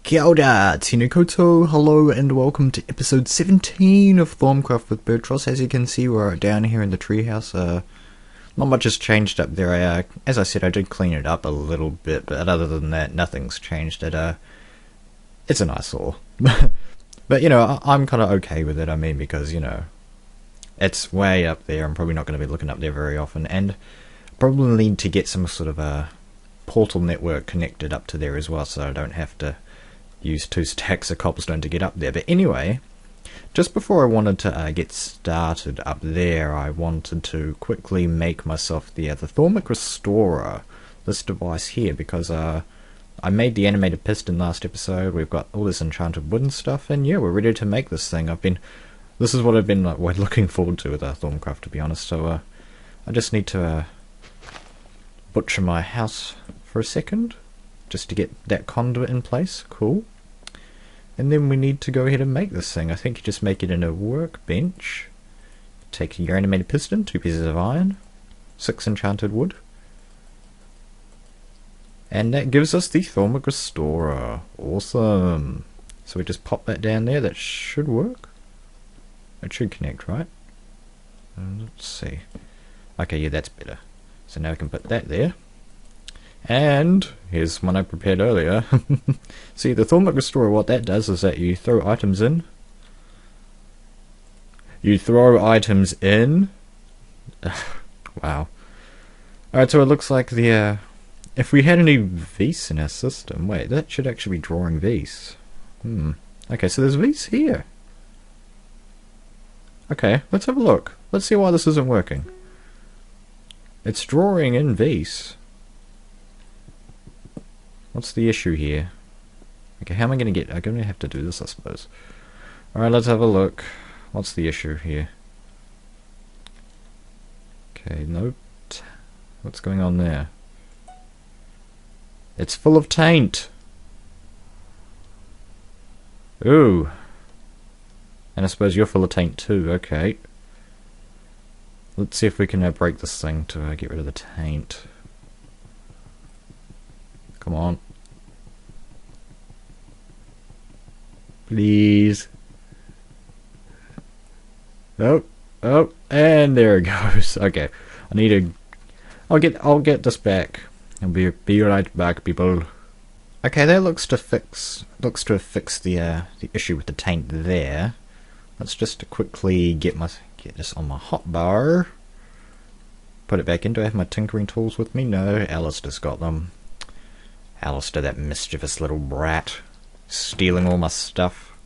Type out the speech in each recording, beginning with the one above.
Kia ora, tēnā koutou, hello and welcome to episode 17 of ThaumCraft with Birdtross. As you can see, we're down here in the treehouse. Not much has changed up there. As I said, I did clean it up a little bit, but other than that, nothing's changed. It's an eyesore. But, you know, I'm kind of okay with it, because, you know, it's way up there. I'm probably not going to be looking up there very often, and probably need to get some sort of a portal network connected up to there as well, so I don't have to use 2 stacks of cobblestone to get up there. But anyway, just before I wanted to get started up there, I wanted to quickly make myself the Thaumic Restorer, this device here, because I made the animated piston last episode. We've got all this enchanted wood and stuff, and yeah, we're ready to make this thing. This is what I've been looking forward to with ThaumCraft, to be honest. So I just need to butcher my house for a second, just to get that conduit in place. Cool. And then we need to go ahead and make this thing. I think you just make it in a workbench. Take your animated piston, 2 pieces of iron, 6 enchanted wood, and that gives us the Thaumic Restorer. Awesome. So we just pop that down there. That should work. It should connect, right? Let's see. Okay, yeah, that's better. So now we can put that there. And here's one I prepared earlier. See, the Thaumic Restorer, what that does is that you throw items in. Wow. Alright, so it looks like the if we had any V's in our system, wait, that should actually be drawing V's. Okay, so there's V's here. Okay, let's have a look. Let's see why this isn't working. It's drawing in V's. What's the issue here? Okay, how am I going to get... I'm going to have to do this, I suppose. Alright, let's have a look. What's the issue here? Okay, nope. What's going on there? It's full of taint! Ooh. And I suppose you're full of taint too, okay. Let's see if we can break this thing to get rid of the taint. Come on. Please. Oh, and there it goes. Okay, I need to. I'll get this back. I'll be right back, people. Okay, that looks to have fixed the issue with the taint there. Let's just quickly get this on my hotbar. Put it back in. Do I have my tinkering tools with me? No, Alistair's got them. Alistair, that mischievous little brat, stealing all my stuff.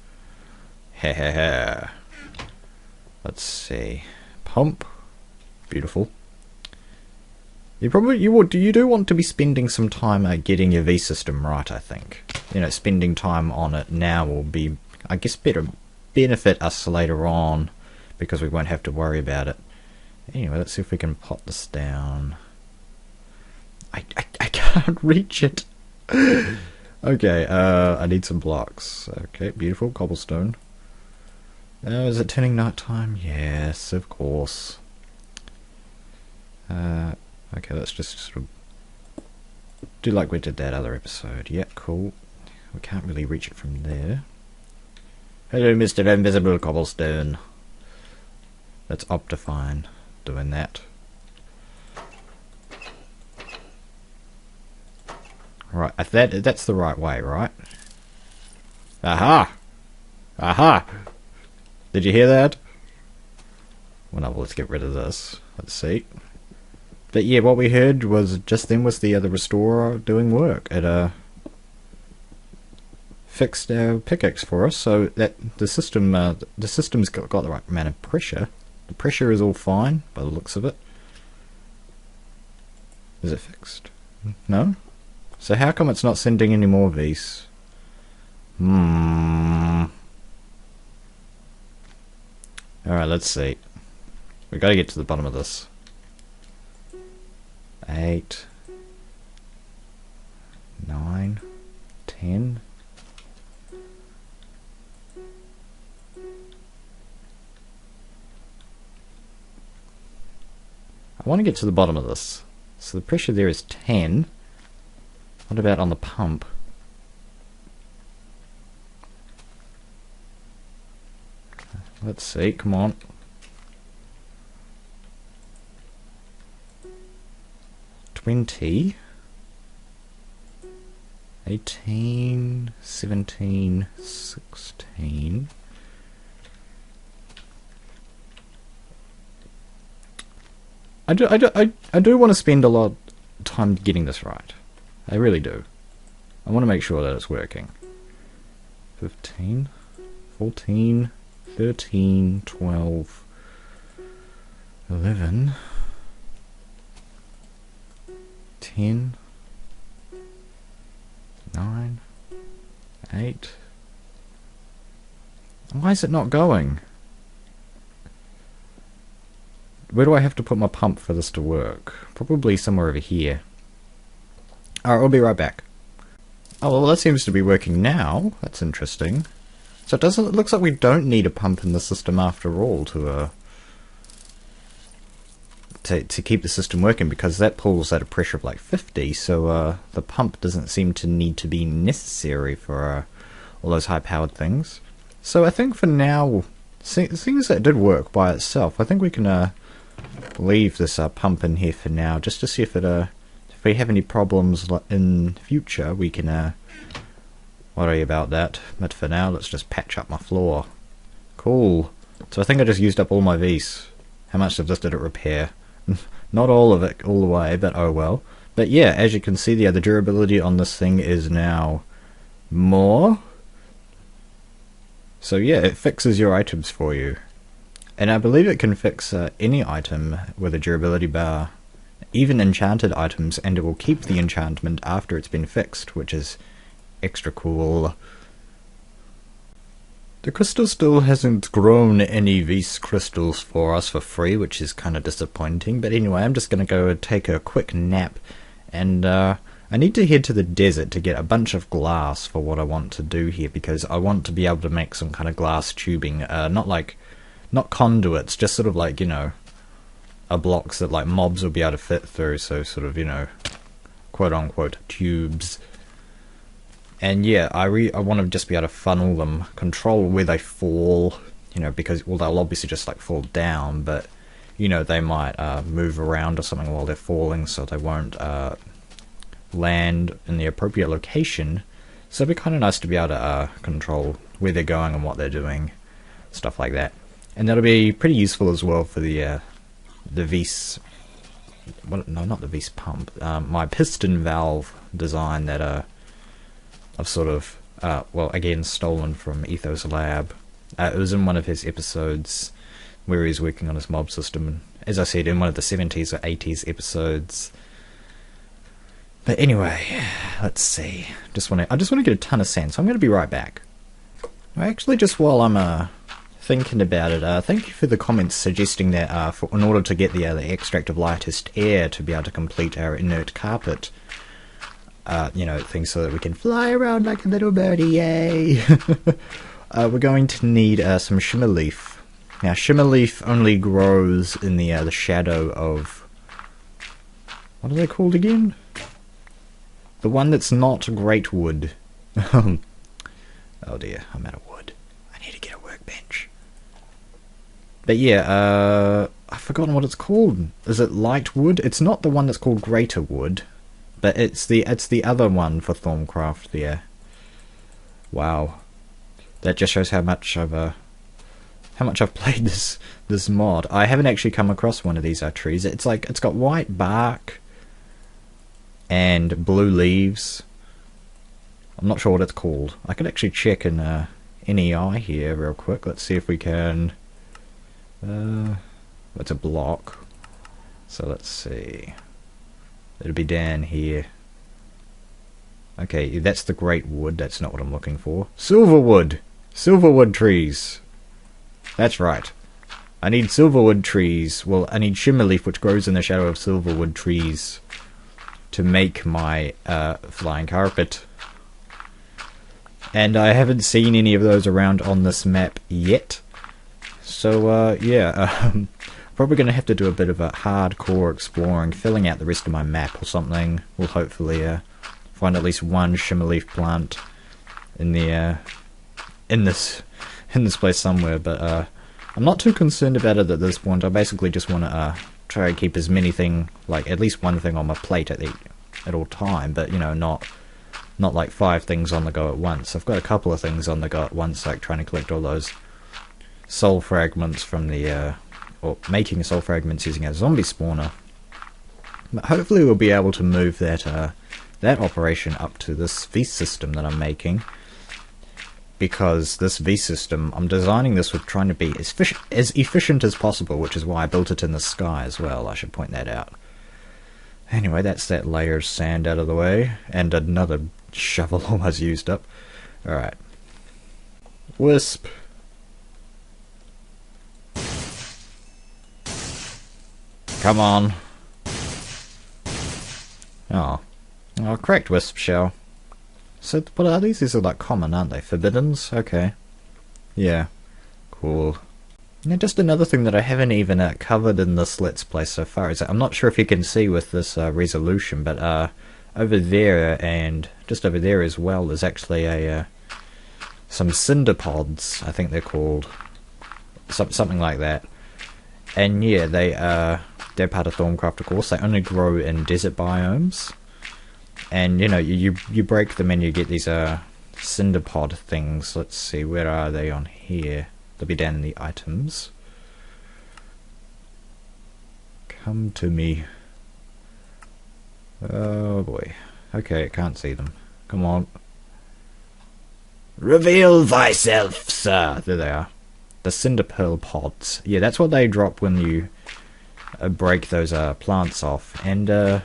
Let's see. Pump. Beautiful. You do want to be spending some time getting your V system right, I think. You know, spending time on it now will be, I guess, benefit us later on, because we won't have to worry about it. Anyway, let's see if we can pop this down. I can't reach it. Okay, I need some blocks. Okay, beautiful. Cobblestone. Is it turning nighttime? Yes, of course. Okay, let's just sort of do like we did that other episode. Yeah, cool. We can't really reach it from there. Hello, Mr. Invisible Cobblestone. That's Optifine doing that. Right, that's the right way, right? Aha! Aha! Did you hear that? Well, no, let's get rid of this. Let's see. But yeah, what we heard was just then was the Restorer doing work. It fixed our pickaxe for us, so that the system's got the right amount of pressure. The pressure is all fine by the looks of it. Is it fixed? No? So how come it's not sending any more V's? Alright, let's see. We gotta get to the bottom of this. 8, 9, 10. I want to get to the bottom of this. So the pressure there is 10. What about on the pump? Let's see, come on. 20, 18, 17, 16. I do want to spend a lot of time getting this right. I really do. I want to make sure that it's working. 15, 14, 13, 12, 11, 10, 9, 8. Why is it not going? Where do I have to put my pump for this to work? Probably somewhere over here. Alright, I'll be right back. Oh, well, that seems to be working now. That's interesting. So it looks like we don't need a pump in the system after all to keep the system working, because that pulls at a pressure of like 50, so the pump doesn't seem to need to be necessary for all those high-powered things. So I think for now, seeing as that did work by itself, I think we can leave this pump in here for now, just to see if we have any problems in future, we can worry about that. But for now, let's just patch up my floor. Cool. So I think I just used up all my V's. How much of this did it repair? Not all of it all the way, but oh well. But yeah, as you can see, the durability on this thing is now more. So yeah, it fixes your items for you. And I believe it can fix any item with a durability bar, even enchanted items, and it will keep the enchantment after it's been fixed, which is extra cool. The crystal still hasn't grown any Vis crystals for us for free, which is kind of disappointing. But anyway, I'm just going to go take a quick nap, and I need to head to the desert to get a bunch of glass for what I want to do here, because I want to be able to make some kind of glass tubing, not conduits, just sort of like, you know, blocks that like mobs will be able to fit through, so sort of, you know, quote unquote tubes. And yeah, I want to just be able to funnel them, control where they fall, you know, because, well, they'll obviously just like fall down, but, you know, they might move around or something while they're falling, so they won't land in the appropriate location. So it'd be kind of nice to be able to control where they're going and what they're doing, stuff like that. And that'll be pretty useful as well for the Vis, well, no, not the Vis pump, my piston valve design that I've sort of, well, again, stolen from Ethos Lab. It was in one of his episodes where he's working on his mob system, as I said, in one of the 70s or 80s episodes. But anyway, let's see. I just want to get a ton of sand, so I'm going to be right back. Actually, just while I'm thinking about it, thank you for the comments suggesting that in order to get the extract of lightest air to be able to complete our inert carpet, you know, things so that we can fly around like a little birdie, yay! We're going to need some shimmer leaf. Now, shimmer leaf only grows in the shadow of, what are they called again? The one that's not great wood. Oh dear, I'm out of wood. I need to get a workbench. But yeah, I've forgotten what it's called. Is it light wood? It's not the one that's called greater wood, but it's the other one for ThaumCraft there. Wow, that just shows how much I've played this mod. I haven't actually come across one of these trees. It's got white bark and blue leaves. I'm not sure what it's called. I could actually check in NEI here real quick. Let's see if we can. It's a block, so let's see. It'll be down here. Okay, that's the great wood. That's not what I'm looking for. Silverwood! Silverwood trees! That's right. I need silverwood trees. Well, I need shimmerleaf, which grows in the shadow of silverwood trees, to make my flying carpet. And I haven't seen any of those around on this map yet. So, yeah, probably going to have to do a bit of a hardcore exploring, filling out the rest of my map or something. We'll hopefully find at least one shimmerleaf plant in the in this place somewhere. But I'm not too concerned about it at this point. I basically just want to try to keep as many at least one thing on my plate at all time, but you know, not like 5 things on the go at once. I've got a couple of things on the go at once, like trying to collect all those soul fragments from the or making soul fragments using a zombie spawner. But hopefully we'll be able to move that operation up to this V system that I'm making, because this V system, I'm designing this with trying to be as efficient as possible, which is why I built it in the sky as well. I should point that out. Anyway, that's that layer of sand out of the way, and another shovel almost used up. Alright. Wisp. Come on. Oh. Oh, cracked wisp shell. So, what are these? These are like common, aren't they? Forbiddens? Okay. Yeah. Cool. Now, just another thing that I haven't even covered in this Let's Play so far is that I'm not sure if you can see with this resolution, but over there and just over there as well, there's actually some cinder pods, I think they're called. Something like that. And yeah, they're part of ThaumCraft, of course. They only grow in desert biomes. And you know, you break them and you get these cinder pod things. Let's see, where are they on here? They'll be down in the items. Come to me. Oh boy. Okay, I can't see them. Come on. Reveal thyself, sir. There they are. The cinder pearl pods. Yeah, that's what they drop when you break those plants off. And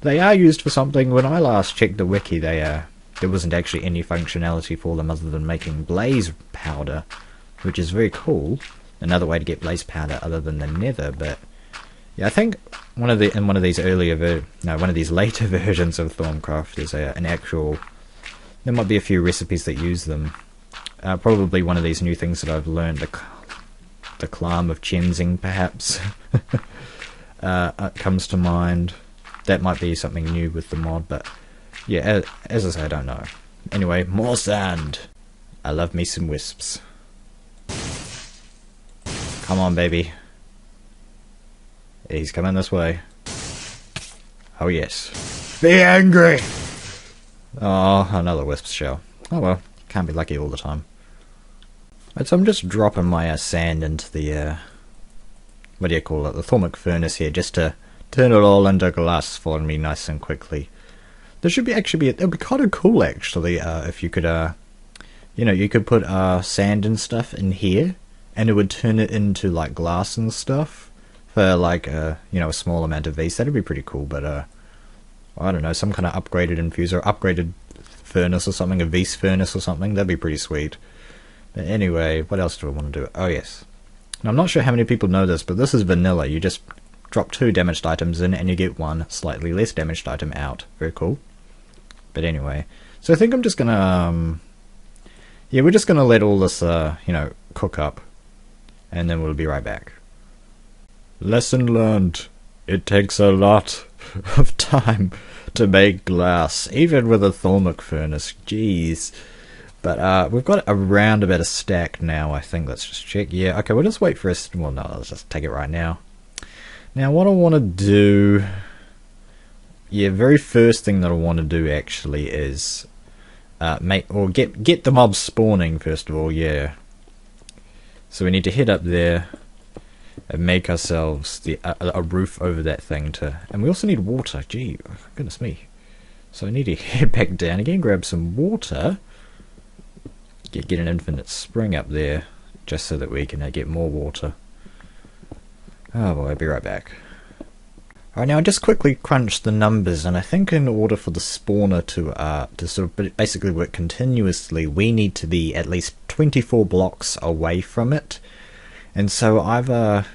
they are used for something. When I last checked the wiki, there wasn't actually any functionality for them other than making blaze powder, which is very cool. Another way to get blaze powder other than the nether. But yeah, I think one of these later versions of ThaumCraft is an actual. There might be a few recipes that use them. Probably one of these new things that I've learned, the climb of Chenzing, perhaps, comes to mind. That might be something new with the mod, but yeah, as I say, I don't know. Anyway, more sand. I love me some wisps. Come on, baby. He's coming this way. Oh yes. Be angry! Oh, another wisp shell. Oh well, can't be lucky all the time. Right, so I'm just dropping my sand into the, what do you call it, the thermic furnace here, just to turn it all into glass for me nice and quickly. There should be it'd be kind of cool actually, if you could, you know, you could put sand and stuff in here, and it would turn it into like glass and stuff for like you know, a small amount of these. That'd be pretty cool. But I don't know, some kind of upgraded infuser, upgraded furnace or something, a V's furnace or something. That'd be pretty sweet. But anyway, what else do I want to do? Oh yes, now, I'm not sure how many people know this, but this is vanilla. You just drop 2 damaged items in and you get 1 slightly less damaged item out. Very cool. But anyway, so I think I'm just gonna yeah, we're just gonna let all this you know, cook up, and then we'll be right back. Lesson learned. It takes a lot of time to make glass, even with a thermic furnace. Jeez. But we've got around about a stack now, I think. Let's just check. Yeah, okay, we'll just wait for us. Well, no, let's just take it right now. Now, what I want to do... Yeah, very first thing that I want to do, actually, is... get the mobs spawning, first of all, yeah. So we need to head up there and make ourselves a roof over that thing to... And we also need water. Gee, goodness me. So I need to head back down again, grab some water... Get an infinite spring up there, just so that we can get more water. Oh boy, I'll be right back. Alright, now I just quickly crunched the numbers, and I think in order for the spawner to sort of basically work continuously, we need to be at least 24 blocks away from it. And so I've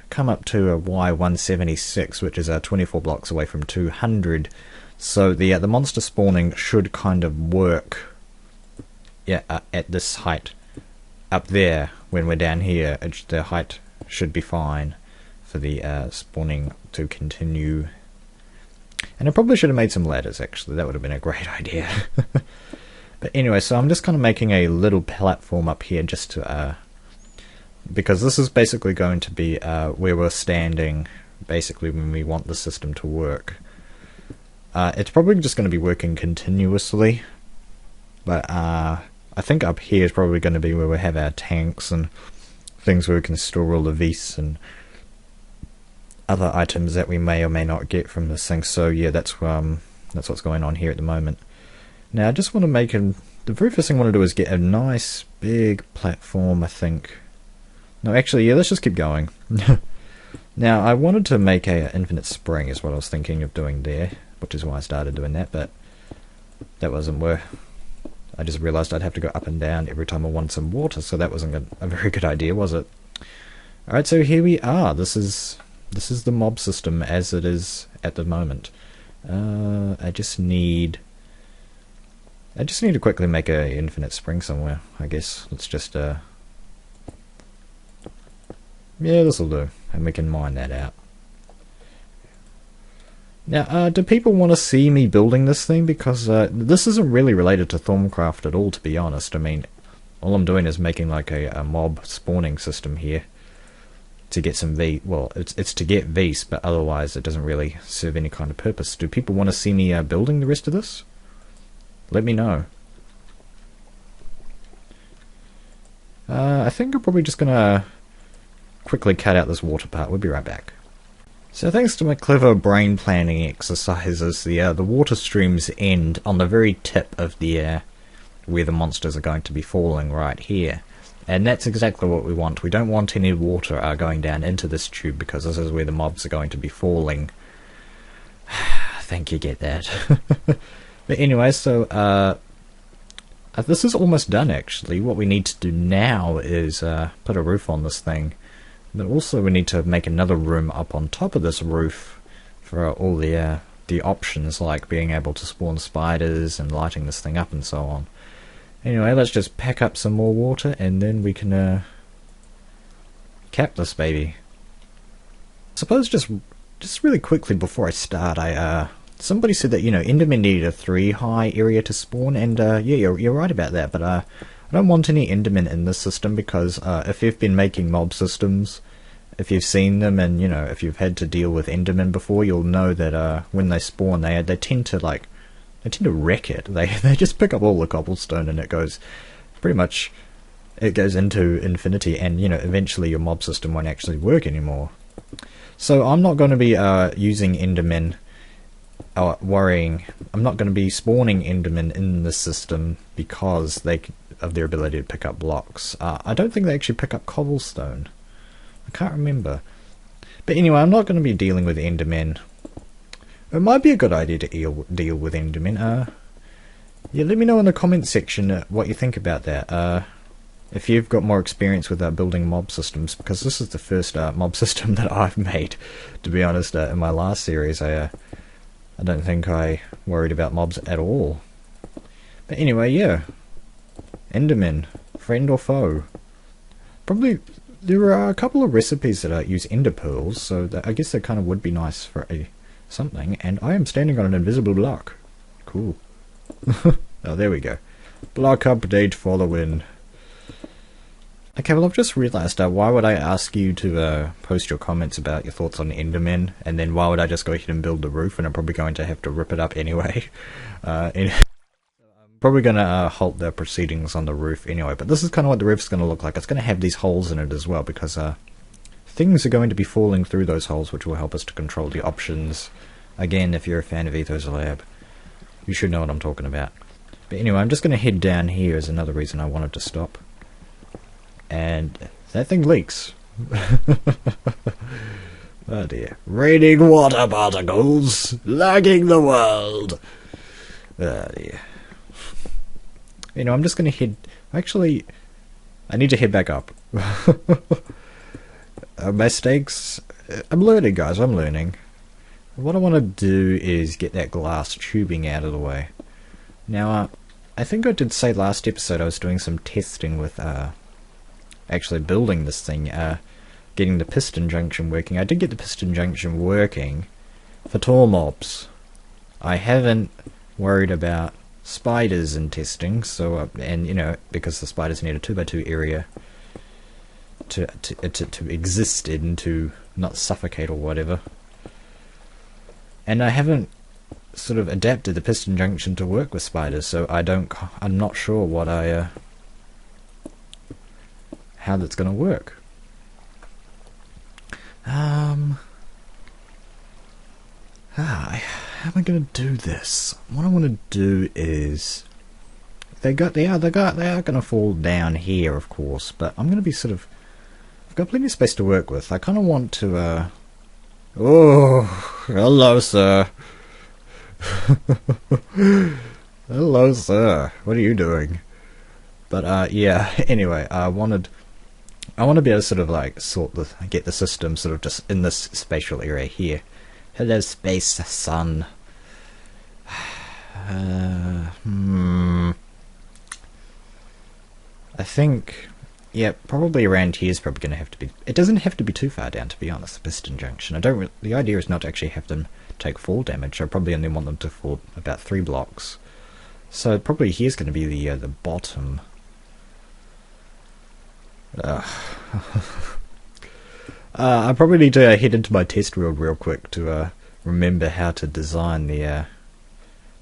come up to a Y176, which is 24 blocks away from 200. So the monster spawning should kind of work. Yeah, at this height up there. When we're down here, the height should be fine for the spawning to continue. And I probably should have made some ladders, actually. That would have been a great idea. But anyway, so I'm just kind of making a little platform up here just to because this is basically going to be where we're standing basically when we want the system to work. It's probably just going to be working continuously, but I think up here is probably going to be where we have our tanks and things where we can store all the vis and other items that we may or may not get from this thing. So yeah, that's what's going on here at the moment. Now I just want to make the very first thing I want to do is get a nice big platform, I think. No, actually, yeah, let's just keep going. Now I wanted to make a infinite spring is what I was thinking of doing there, which is why I started doing that, but that wasn't where I just realized I'd have to go up and down every time I wanted some water, so that wasn't a very good idea, was it? Alright, so here we are. This is the mob system as it is at the moment. I just need to quickly make a infinite spring somewhere, I guess. Let's just yeah, this'll do, and we can mine that out. Now, do people want to see me building this thing? Because this isn't really related to ThaumCraft at all, to be honest. I mean, all I'm doing is making like a mob spawning system here to get some V. Well, it's to get V's, but otherwise it doesn't really serve any kind of purpose. Do people want to see me building the rest of this? Let me know. I think I'm probably just gonna quickly cut out this water part. We'll be right back. So thanks to my clever brain planning exercises, the water streams end on the very tip of the where the monsters are going to be falling right here. And that's exactly what we want. We don't want any water going down into this tube because this is where the mobs are going to be falling. I think you get that. But anyway, so this is almost done actually. What we need to do now is put a roof on this thing. But also we need to make another room up on top of this roof for all the options, like being able to spawn spiders and lighting this thing up and so on. Anyway, let's just pack up some more water and then we can cap this baby. I suppose just really quickly before I start, somebody said that, you know, Endermen needed a 3 high area to spawn, and yeah, you're right about that, but I don't want any Endermen in this system because if you've been making mob systems, if you've seen them, and you know, if you've had to deal with Endermen before, you'll know that when they spawn, they tend to wreck it. They just pick up all the cobblestone, and it goes into infinity, and you know, eventually your mob system won't actually work anymore. So I'm not going to be using Endermen. I'm not going to be spawning Endermen in this system because of their ability to pick up blocks. I don't think they actually pick up cobblestone. I can't remember. But anyway, I'm not going to be dealing with Endermen. It might be a good idea to deal with Endermen. Yeah, let me know in the comment section what you think about that. If you've got more experience with building mob systems, because this is the first mob system that I've made. To be honest, in my last series, I don't think I worried about mobs at all. But anyway, yeah. Enderman, friend or foe? Probably there are a couple of recipes that use ender pearls, so I guess that kind of would be nice for something. And I am standing on an invisible block. Cool. Oh, there we go. Block update following. Okay, well, I've just realised, why would I ask you to post your comments about your thoughts on Endermen, and then why would I just go ahead and build the roof, and I'm probably going to have to rip it up anyway. I'm probably going to halt the proceedings on the roof anyway, but this is kind of what the roof's going to look like. It's going to have these holes in it as well, because things are going to be falling through those holes, which will help us to control the options. Again, if you're a fan of Ethos Lab, you should know what I'm talking about. But anyway, I'm just going to head down here as another reason I wanted to stop. And that thing leaks. Oh dear. Raining water particles, lagging the world. Oh dear. You know, I'm just going to head... Actually, I need to head back up. Mistakes... I'm learning, guys, I'm learning. What I want to do is get that glass tubing out of the way. Now, I think I did say last episode I was doing some testing with... actually building this thing, getting the piston junction working. I did get the piston junction working for tall mobs. I haven't worried about spiders in testing, so and you know, because the spiders need a 2x2 area. to exist in, to not suffocate or whatever. And I haven't sort of adapted the piston junction to work with spiders, so I'm not sure what how that's going to work. How am I going to do this? What I want to do is, they are going to fall down here, of course, but I'm going to be sort of, I've got plenty of space to work with. I kind of want to, oh, hello, sir. Hello, sir. What are you doing? But yeah. Anyway, I want to be able to sort of like get the system sort of just in this spatial area here. Hello, space sun. I think, yeah, probably around here is probably going to have to be. It doesn't have to be too far down, to be honest. The piston junction. The idea is not to actually have them take fall damage. I probably only want them to fall about 3 blocks. So probably here's going to be the bottom. I probably need to head into my test world real quick to remember how to design the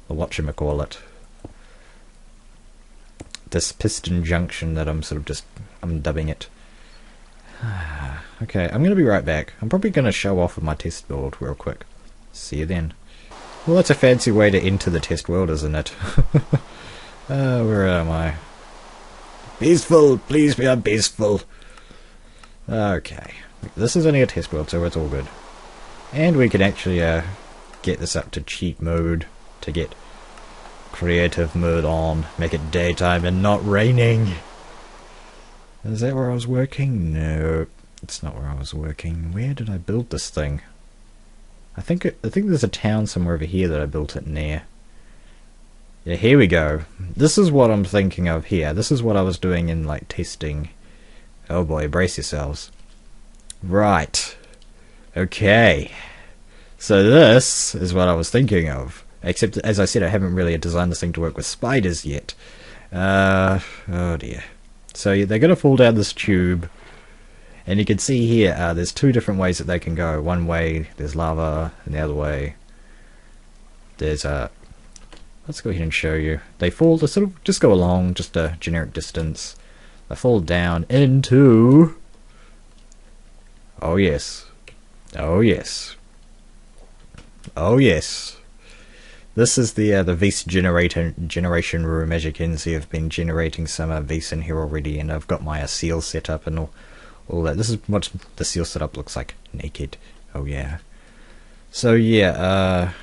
whatchamacallit, this piston junction that I'm dubbing it. Okay, I'm going to be right back. I'm probably going to show off with my test build real quick. See you then. Well, that's a fancy way to enter the test world, isn't it? Where am I? Peaceful! Please be peaceful! Okay. This is only a test world, so it's all good. And we can actually get this up to cheat mode to get creative mode on. Make it daytime and not raining. Is that where I was working? No, it's not where I was working. Where did I build this thing? I think there's a town somewhere over here that I built it near. Yeah, here we go. This is what I'm thinking of here. This is what I was doing in, like, testing. Oh boy, brace yourselves. Right. Okay. So this is what I was thinking of. Except, as I said, I haven't really designed this thing to work with spiders yet. Oh dear. So they're going to fall down this tube. And you can see here, there's 2 different ways that they can go. One way, there's lava, and the other way, there's let's go ahead and show you. They sort of just go along, just a generic distance. They fall down into... Oh yes. Oh yes. Oh yes. This is the Vise generation room. As you can see, I've been generating some Vise in here already, and I've got my seal set up and all that. This is what the seal setup looks like. Naked. Oh yeah. So yeah,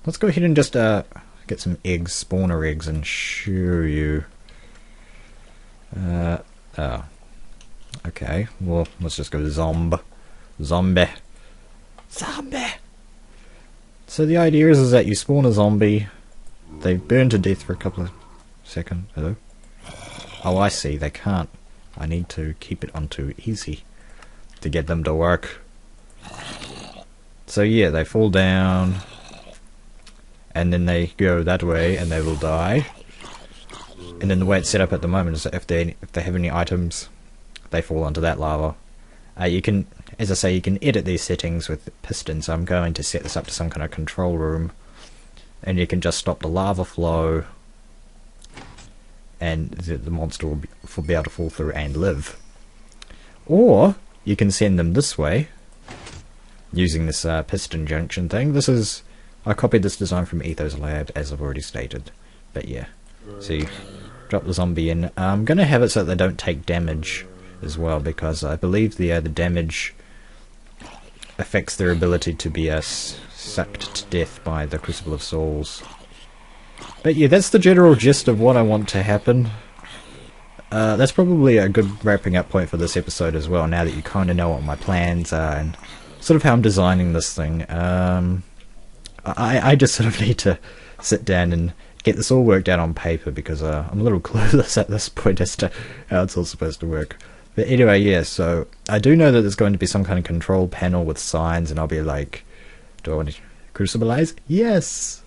let's go ahead and just get some eggs, spawner eggs, and show you. Oh. Okay, well, let's just go zombie. So the idea is that you spawn a zombie, they burn to death for a couple of seconds. Hello? Oh, I see, they can't. I need to keep it on to easy to get them to work. So yeah, they fall down, and then they go that way, and they will die. And then the way it's set up at the moment is that if they have any items, they fall onto that lava. You can, as I say, you can edit these settings with pistons. I'm going to set this up to some kind of control room, and you can just stop the lava flow, and the monster will be able to fall through and live. Or you can send them this way using this piston junction thing. I copied this design from Ethos Lab, as I've already stated. But yeah, see, drop the zombie in. I'm going to have it so that they don't take damage as well, because I believe the damage affects their ability to be sucked to death by the Crucible of Souls. But yeah, that's the general gist of what I want to happen. That's probably a good wrapping up point for this episode as well, now that you kind of know what my plans are and sort of how I'm designing this thing. I just sort of need to sit down and get this all worked out on paper, because I'm a little clueless at this point as to how it's all supposed to work. But anyway, yeah, so I do know that there's going to be some kind of control panel with signs, and I'll be like, do I want to crucibilize? Yes!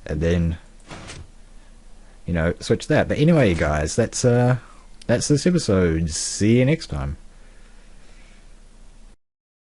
And then, you know, switch that. But anyway, guys, that's this episode. See you next time.